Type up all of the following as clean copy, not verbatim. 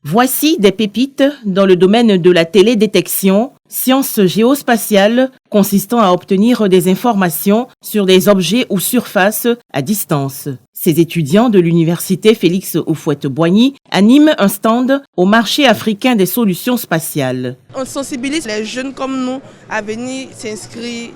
Voici des pépites dans le domaine de la télédétection, science géospatiale consistant à obtenir des informations sur des objets ou surfaces à distance. Ces étudiants de l'université Félix Houphouët-Boigny animent un stand au marché africain des solutions spatiales. On sensibilise les jeunes comme nous à venir s'inscrire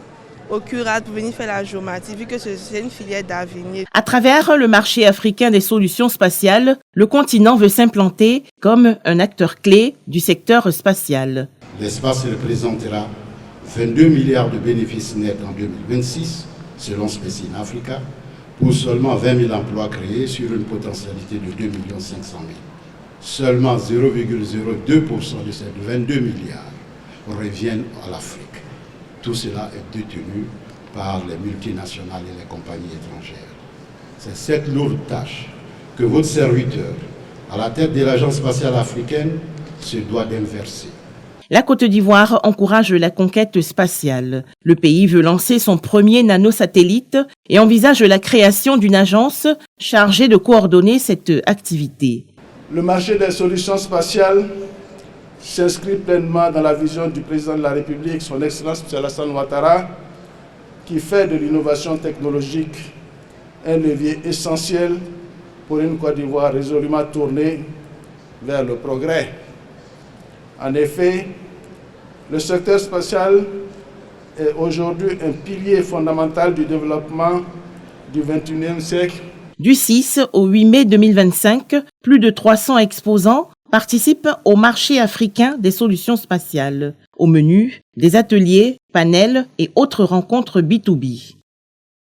au CURAD pour venir faire la géomatie, vu que c'est une filière d'avenir. À travers le marché africain des solutions spatiales, le continent veut s'implanter comme un acteur clé du secteur spatial. L'espace représentera 22 milliards de bénéfices nets en 2026, selon Space in Africa, pour seulement 20 000 emplois créés sur une potentialité de 2 500 000. Seulement 0,02% de ces 22 milliards reviennent à l'Afrique. Tout cela est détenu par les multinationales et les compagnies étrangères. C'est cette lourde tâche que votre serviteur, à la tête de l'Agence spatiale africaine, se doit d'inverser. La Côte d'Ivoire encourage la conquête spatiale. Le pays veut lancer son premier nanosatellite et envisage la création d'une agence chargée de coordonner cette activité. Le marché des solutions spatiales s'inscrit pleinement dans la vision du président de la République, son Excellence M. Alassane Ouattara, qui fait de l'innovation technologique un levier essentiel pour une Côte d'Ivoire résolument tournée vers le progrès. En effet, le secteur spatial est aujourd'hui un pilier fondamental du développement du XXIe siècle. Du 6 au 8 mai 2025, plus de 300 exposants participent au marché africain des solutions spatiales. Au menu, des ateliers, panels et autres rencontres B2B.